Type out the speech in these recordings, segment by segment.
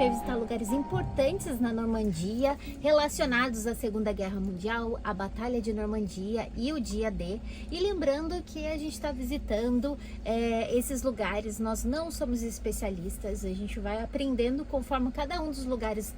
vai visitar lugares importantes na Normandia, relacionados à Segunda Guerra Mundial, a Batalha de Normandia e o Dia D. E lembrando que a gente está visitando esses lugares, nós não somos especialistas, a gente vai aprendendo conforme cada um dos lugares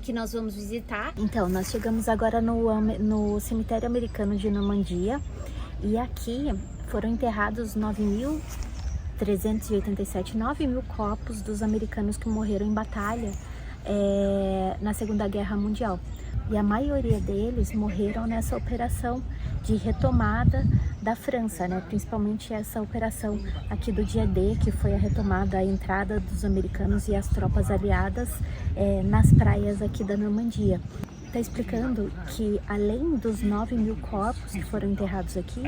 que nós vamos visitar. Então, nós chegamos agora no cemitério americano de Normandia e aqui foram enterrados 9.387 corpos dos americanos que morreram em batalha na Segunda Guerra Mundial. E a maioria deles morreram nessa operação de retomada da França, né? Principalmente essa operação aqui do Dia D, que foi a retomada, a entrada dos americanos e as tropas aliadas nas praias aqui da Normandia. Está explicando que além dos 9.000 corpos que foram enterrados aqui,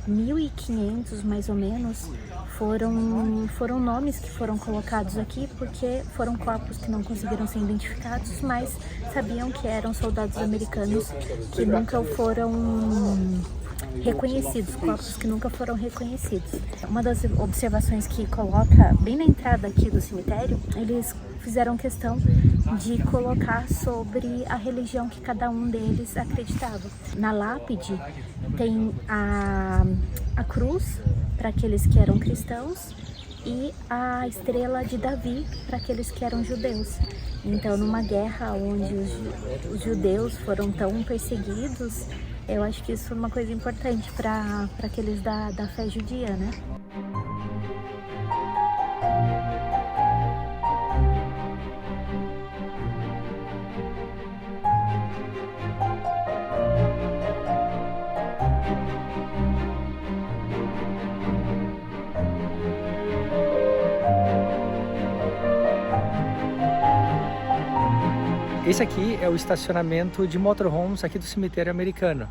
1.500 mais ou menos foram nomes que foram colocados aqui porque foram corpos que não conseguiram ser identificados, mas sabiam que eram soldados americanos que nunca foram reconhecidos, corpos que nunca foram reconhecidos. Uma das observações que coloca bem na entrada aqui do cemitério, eles fizeram questão de colocar sobre a religião que cada um deles acreditava. Na lápide tem a cruz para aqueles que eram cristãos e a estrela de Davi para aqueles que eram judeus. Então, numa guerra onde os judeus foram tão perseguidos, eu acho que isso é uma coisa importante para aqueles da fé judia, né? Esse aqui é o estacionamento de motorhomes aqui do cemitério americano.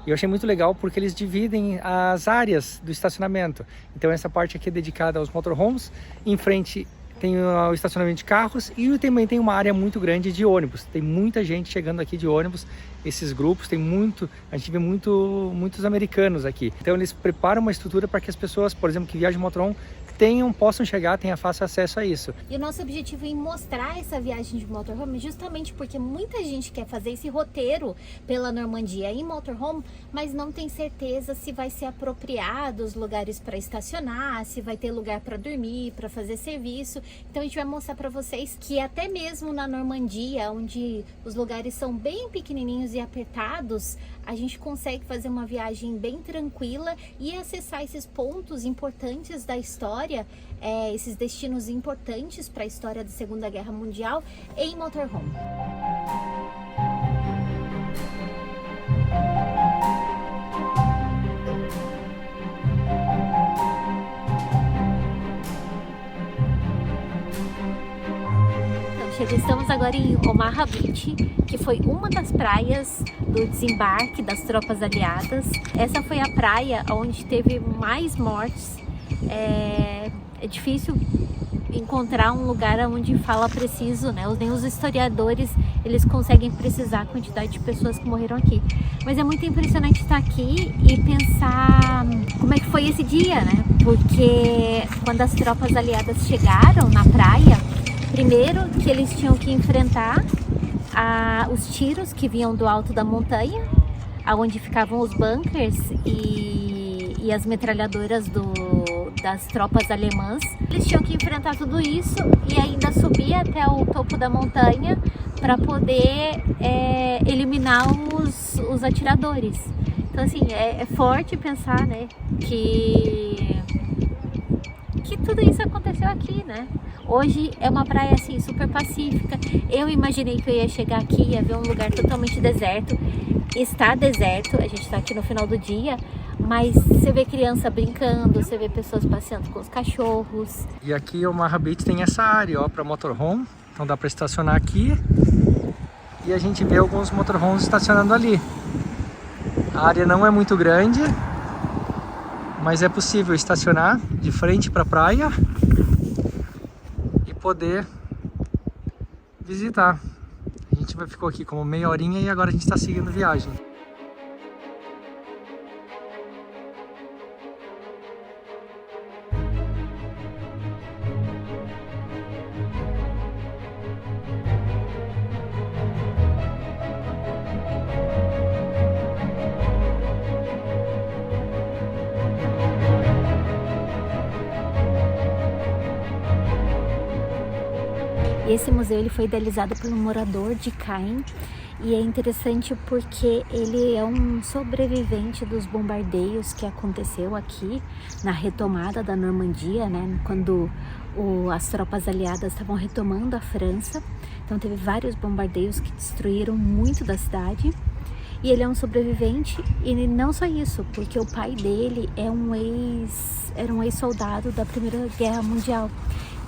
E eu achei muito legal porque eles dividem as áreas do estacionamento. Então essa parte aqui é dedicada aos motorhomes, em frente tem o estacionamento de carros e também tem uma área muito grande de ônibus. Tem muita gente chegando aqui de ônibus, esses grupos, a gente vê muitos americanos aqui. Então eles preparam uma estrutura para que as pessoas, por exemplo, que viajam de motorhome, possam chegar, tenham fácil acesso a isso. E o nosso objetivo em mostrar essa viagem de motorhome justamente porque muita gente quer fazer esse roteiro pela Normandia em motorhome, mas não tem certeza se vai ser apropriado os lugares para estacionar, se vai ter lugar para dormir, para fazer serviço. Então a gente vai mostrar para vocês que até mesmo na Normandia, onde os lugares são bem pequenininhos e apertados, a gente consegue fazer uma viagem bem tranquila e acessar esses pontos importantes da história, esses destinos importantes para a história da Segunda Guerra Mundial em motorhome. Estamos agora em Omaha Beach, que foi uma das praias do desembarque das tropas aliadas. Essa foi a praia onde teve mais mortes. É difícil encontrar um lugar onde fala preciso, né? Nem os historiadores eles conseguem precisar a quantidade de pessoas que morreram aqui. Mas é muito impressionante estar aqui e pensar como é que foi esse dia, né? Porque quando as tropas aliadas chegaram na praia, primeiro que eles tinham que enfrentar os tiros que vinham do alto da montanha, aonde ficavam os bunkers e as metralhadoras das tropas alemãs. Eles tinham que enfrentar tudo isso e ainda subir até o topo da montanha para poder eliminar os atiradores. Então assim, é forte pensar, né, que tudo isso aconteceu aqui, né? Hoje é uma praia assim super pacífica. Eu imaginei que eu ia chegar aqui e ia ver um lugar totalmente deserto. Está deserto, a gente está aqui no final do dia, mas você vê criança brincando, você vê pessoas passeando com os cachorros. E aqui o Omaha Beach tem essa área, ó, para motorhome, então dá para estacionar aqui. E a gente vê alguns motorhomes estacionando ali. A área não é muito grande, mas é possível estacionar de frente para a praia e poder visitar. A gente ficou aqui como meia horinha e agora a gente está seguindo viagem. E esse museu ele foi idealizado por um morador de Caen. E é interessante porque ele é um sobrevivente dos bombardeios que aconteceu aqui na retomada da Normandia, né? Quando as tropas aliadas estavam retomando a França. Então teve vários bombardeios que destruíram muito da cidade. E ele é um sobrevivente, e não só isso, porque o pai dele era um ex-soldado da Primeira Guerra Mundial.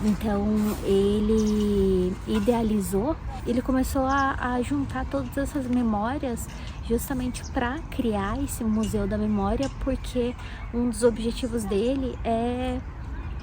Então ele idealizou, ele começou a juntar todas essas memórias justamente para criar esse Museu da Memória, porque um dos objetivos dele é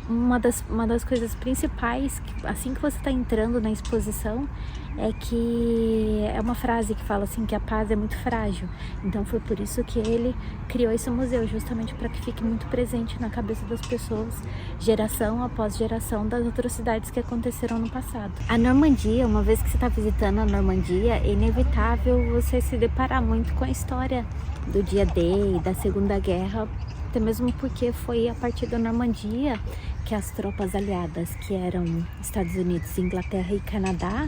uma das coisas principais, assim que você está entrando na exposição, é que é uma frase que fala assim que a paz é muito frágil. Então foi por isso que ele criou esse museu, justamente para que fique muito presente na cabeça das pessoas, geração após geração, das atrocidades que aconteceram no passado. A Normandia, uma vez que você está visitando a Normandia, é inevitável você se deparar muito com a história do dia D, da Segunda Guerra, até mesmo porque foi a partir da Normandia que as tropas aliadas, que eram Estados Unidos, Inglaterra e Canadá,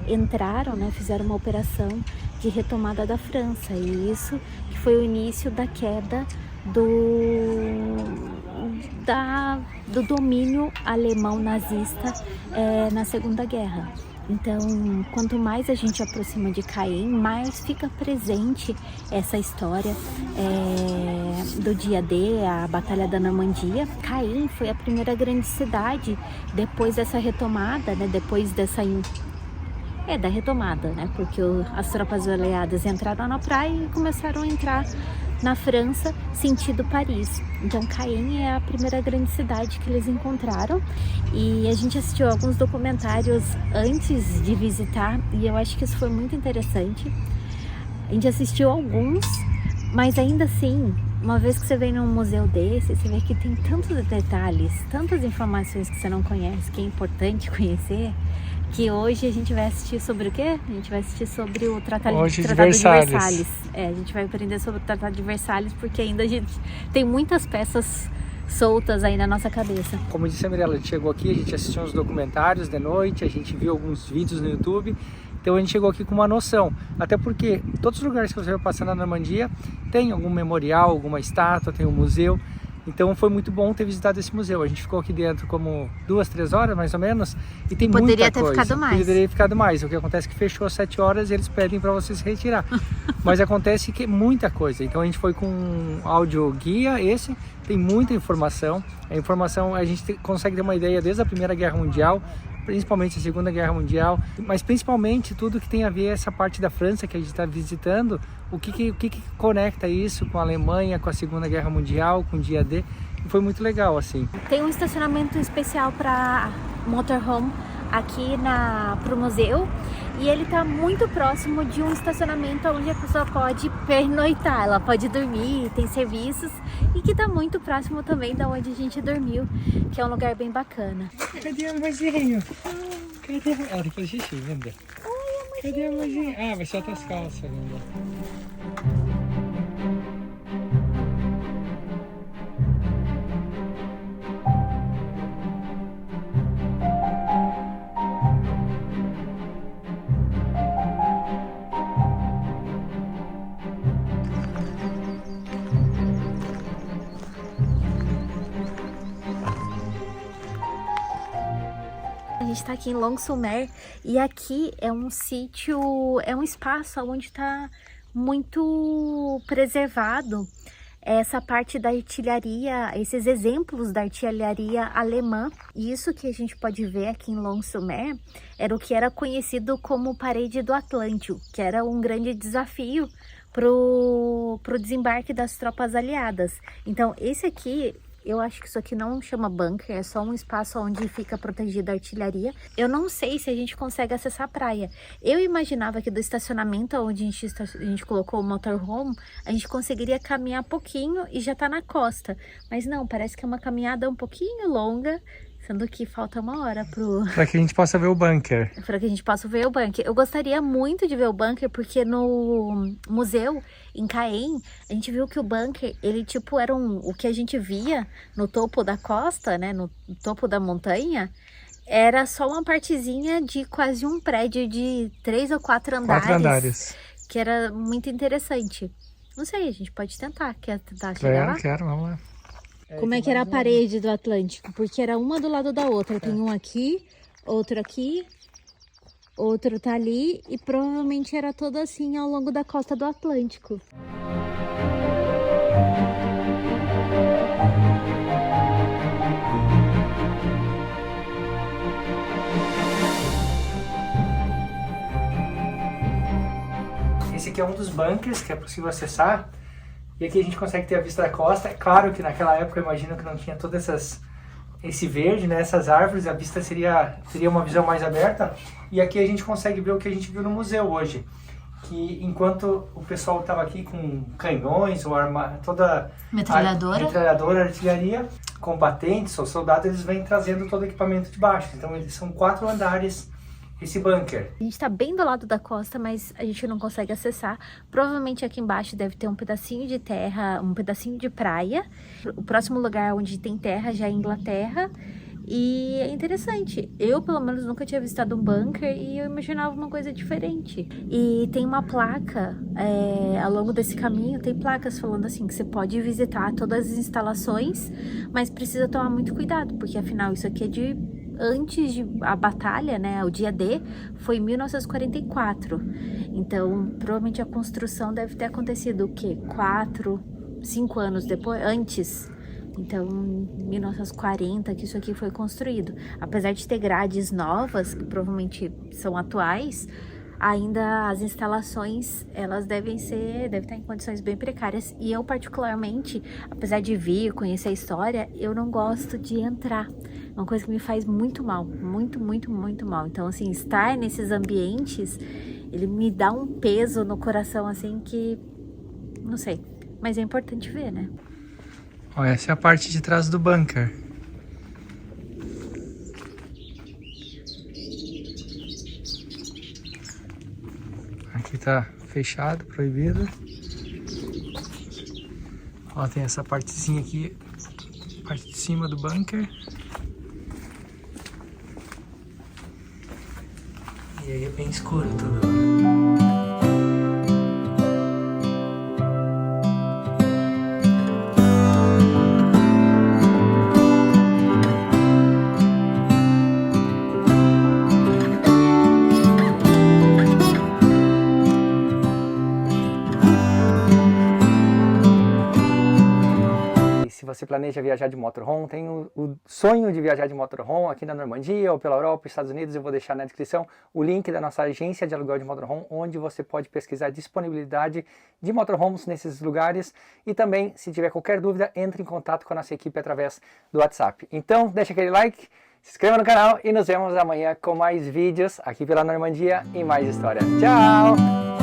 entraram, né, fizeram uma operação de retomada da França, e isso que foi o início da queda do domínio alemão nazista na Segunda Guerra. Então, quanto mais a gente aproxima de Caen, mais fica presente essa história do dia D, a Batalha da Normandia. Caen foi a primeira grande cidade depois dessa retomada, né? Depois dessa da retomada, né? Porque as tropas aliadas entraram na praia e começaram a entrar na França, sentido Paris. Então Caen é a primeira grande cidade que eles encontraram, e a gente assistiu alguns documentários antes de visitar, e eu acho que isso foi muito interessante. A gente assistiu alguns, mas ainda assim, uma vez que você vem num museu desse, você vê que tem tantos detalhes, tantas informações que você não conhece, que é importante conhecer, que hoje a gente vai assistir sobre o quê? A gente vai assistir sobre o Tratado de Versalhes. A gente vai aprender sobre o Tratado de Versalhes, porque ainda a gente tem muitas peças soltas aí na nossa cabeça. Como disse a Mirella, a gente chegou aqui, a gente assistiu uns documentários de noite, a gente viu alguns vídeos no YouTube, então a gente chegou aqui com uma noção, até porque todos os lugares que você vai passar na Normandia tem algum memorial, alguma estátua, tem um museu. Então foi muito bom ter visitado esse museu. A gente ficou aqui dentro como 2, 3 horas, mais ou menos, e tem muita coisa. Poderia ter ficado mais. Poderia ter ficado mais. O que acontece é que fechou às 7 horas e eles pedem para você se retirar. Mas acontece que é muita coisa. Então a gente foi com um áudio guia, tem muita informação. A informação a gente consegue ter uma ideia desde a Primeira Guerra Mundial, principalmente a Segunda Guerra Mundial, mas principalmente tudo que tem a ver essa parte da França que a gente está visitando, o que conecta isso com a Alemanha, com a Segunda Guerra Mundial, com o dia D, e foi muito legal, assim. Tem um estacionamento especial para motorhome aqui pro museu, e ele está muito próximo de um estacionamento onde a pessoa pode pernoitar, ela pode dormir, tem serviços, e que está muito próximo também da onde a gente dormiu, que é um lugar bem bacana. Cadê a amorzinho? Cadê? Ela tem que fazer xixi, linda. Cadê a amorzinho? Ah, vai soltar as calças, linda. A gente está aqui em Lons-sur-Mer, e aqui é um sítio, é um espaço onde está muito preservado essa parte da artilharia, esses exemplos da artilharia alemã. E isso que a gente pode ver aqui em Lons-sur-Mer era o que era conhecido como Parede do Atlântico, que era um grande desafio pro desembarque das tropas aliadas. Então esse aqui, eu acho que isso aqui não chama bunker, é só um espaço onde fica protegida a artilharia. Eu não sei se a gente consegue acessar a praia. Eu imaginava que do estacionamento onde a gente colocou o motorhome, a gente conseguiria caminhar pouquinho e já tá na costa. Mas não, parece que é uma caminhada um pouquinho longa, sendo que falta 1 hora para que a gente possa ver o bunker. Para que a gente possa ver o bunker. Eu gostaria muito de ver o bunker, porque no museu em Caen, a gente viu que o bunker, ele tipo era o que a gente via no topo da costa, né, no topo da montanha, era só uma partezinha de quase um prédio de 3 ou 4 andares. 4 andares. Que era muito interessante. Não sei, a gente pode tentar. Quer tentar chegar lá? Quero, vamos lá. Como é que era a parede do Atlântico? Porque era uma do lado da outra. Tem um aqui, outro tá ali. E provavelmente era todo assim ao longo da costa do Atlântico. Esse aqui é um dos bunkers que é possível acessar. E aqui a gente consegue ter a vista da costa. É claro que naquela época eu imagino que não tinha todas esse verde, né, essas árvores, a vista teria uma visão mais aberta. E aqui a gente consegue ver o que a gente viu no museu hoje. Que enquanto o pessoal estava aqui com canhões, ou toda metralhadora, artilharia, combatentes ou soldados, eles vêm trazendo todo o equipamento de baixo. Então eles são 4 andares esse bunker. A gente tá bem do lado da costa, mas a gente não consegue acessar. Provavelmente aqui embaixo deve ter um pedacinho de terra, um pedacinho de praia. O próximo lugar onde tem terra já é Inglaterra. E é interessante. Eu, pelo menos, nunca tinha visitado um bunker e eu imaginava uma coisa diferente. E tem uma placa, ao longo desse caminho, tem placas falando assim, que você pode visitar todas as instalações, mas precisa tomar muito cuidado, porque afinal isso aqui é antes de a batalha, né, o dia D, foi em 1944. Então, provavelmente a construção deve ter acontecido o quê? 4, 5 anos depois, antes. Então, em 1940 que isso aqui foi construído. Apesar de ter grades novas, que provavelmente são atuais, ainda as instalações, elas devem estar em condições bem precárias. E eu, particularmente, apesar de vir, conhecer a história, eu não gosto de entrar. É uma coisa que me faz muito mal, muito, muito, muito mal. Então, assim, estar nesses ambientes, ele me dá um peso no coração, assim, que, não sei, mas é importante ver, né? Ó, essa é a parte de trás do bunker. Aqui tá fechado, proibido. Ó, tem essa partezinha aqui, parte de cima do bunker. E aí é bem escuro tudo. Se você planeja viajar de motorhome, tem o sonho de viajar de motorhome aqui na Normandia ou pela Europa, Estados Unidos, eu vou deixar na descrição o link da nossa agência de aluguel de motorhome, onde você pode pesquisar a disponibilidade de motorhomes nesses lugares e também, se tiver qualquer dúvida, entre em contato com a nossa equipe através do WhatsApp. Então, deixa aquele like, se inscreva no canal e nos vemos amanhã com mais vídeos aqui pela Normandia e mais histórias. Tchau!